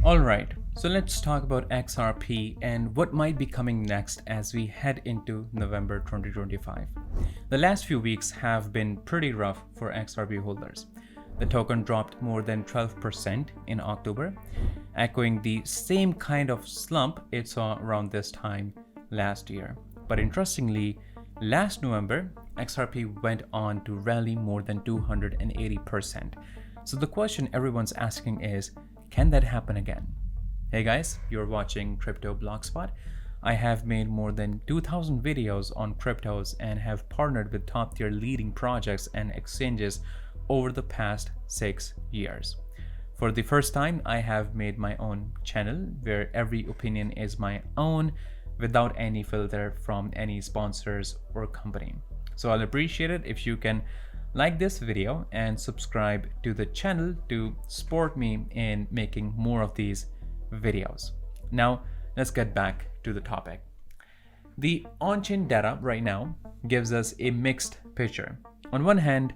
Alright, so let's talk about XRP and what might be coming next as we head into November 2025. The last few weeks have been pretty rough for XRP holders. The token dropped more than 12% in October, echoing the same kind of slump it saw around this time last year. But interestingly, last November, XRP went on to rally more than 280%. So the question everyone's asking is, can that happen again? Hey guys, you're watching Crypto Blogspot. I have made more than 2,000 videos on cryptos and have partnered with top tier leading projects and exchanges over the past 6 years. For the first time, I have made my own channel where every opinion is my own without any filter from any sponsors or company. So I'll appreciate it if you can like this video and subscribe to the channel to support me in making more of these videos. Now, let's get back to the topic. The on-chain data right now gives us a mixed picture. On one hand,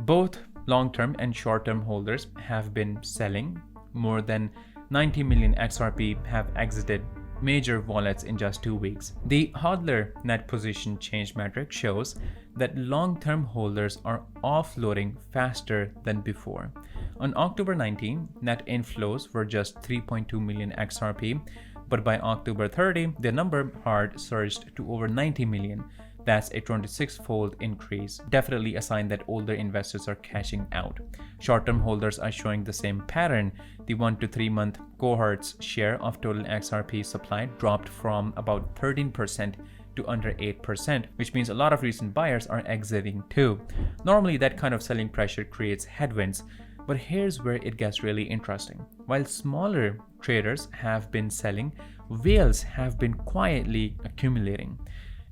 both long-term and short-term holders have been selling. More than 90 million XRP have exited major wallets in just 2 weeks. The hodler net position change metric shows that long-term holders are offloading faster than before. On October 19, net inflows were just 3.2 million XRP, but by October 30, the number hard surged to over 90 million. That's a 26-fold increase, definitely a sign that older investors are cashing out. Short-term holders are showing the same pattern. The 1 to 3 month cohort's share of total XRP supply dropped from about 13% to under 8%, which means a lot of recent buyers are exiting too. Normally, that kind of selling pressure creates headwinds, but here's where it gets really interesting. While smaller traders have been selling, whales have been quietly accumulating.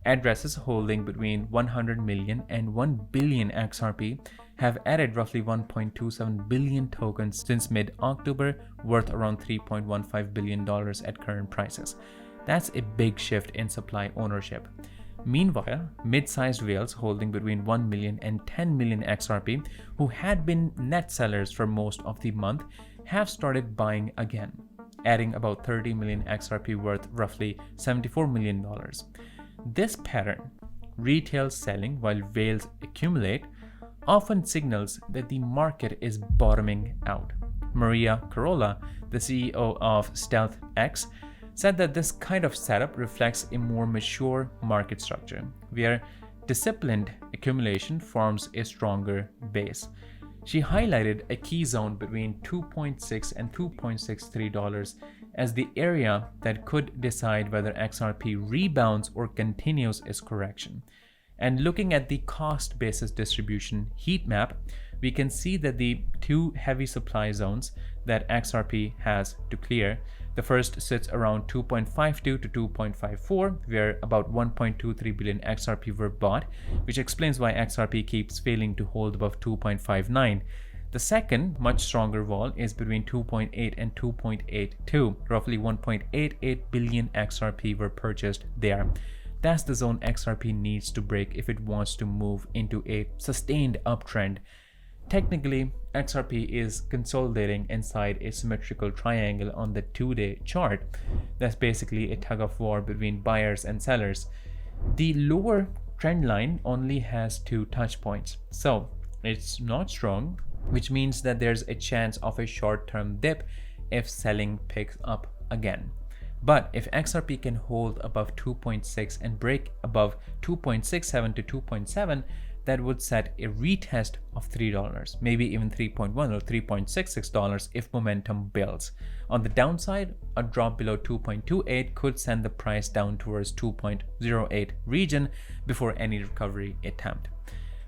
Addresses holding between 100 million and 1 billion XRP have added roughly 1.27 billion tokens since mid-October, worth around $3.15 billion at current prices. That's a big shift in supply ownership. Meanwhile, mid-sized whales holding between 1 million and 10 million XRP, who had been net sellers for most of the month, have started buying again, adding about 30 million XRP worth roughly $74 million. This pattern, retail selling while whales accumulate, often signals that the market is bottoming out. Maria Carolla, the CEO of StealthX, said that this kind of setup reflects a more mature market structure, where disciplined accumulation forms a stronger base. She highlighted a key zone between $2.6 and $2.63 as the area that could decide whether XRP rebounds or continues its correction. And looking at the cost basis distribution heat map, we can see that the two heavy supply zones that XRP has to clear. The first sits around 2.52 to 2.54, where about 1.23 billion XRP were bought, which explains why XRP keeps failing to hold above 2.59. The second, much stronger wall is between 2.8 and 2.82. Roughly 1.88 billion XRP were purchased there. That's the zone XRP needs to break if it wants to move into a sustained uptrend. Technically, XRP is consolidating inside a symmetrical triangle on the 2-day chart. That's basically a tug of war between buyers and sellers. The lower trend line only has 2 touch points, so it's not strong, which means that there's a chance of a short-term dip if selling picks up again. But if XRP can hold above 2.6 and break above 2.67 to 2.7, that would set a retest of $3, maybe even $3.1 or $3.66 if momentum builds. On the downside, a drop below 2.28 could send the price down towards 2.08 region before any recovery attempt.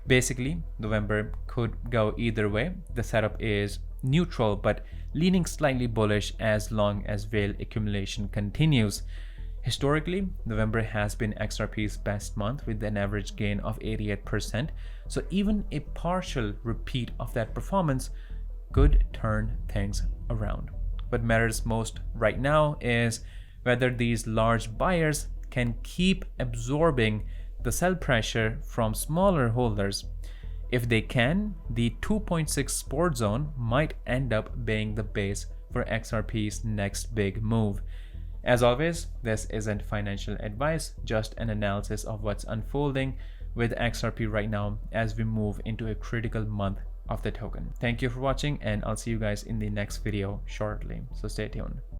Basically, November could go either way. The setup is neutral but leaning slightly bullish as long as whale accumulation continues. Historically, November has been XRP's best month with an average gain of 88%, so even a partial repeat of that performance could turn things around. What matters most right now is whether these large buyers can keep absorbing the sell pressure from smaller holders. If they can, the 2.6 support zone might end up being the base for XRP's next big move. As always, this isn't financial advice, just an analysis of what's unfolding with XRP right now as we move into a critical month of the token. Thank you for watching, and I'll see you guys in the next video shortly, so stay tuned.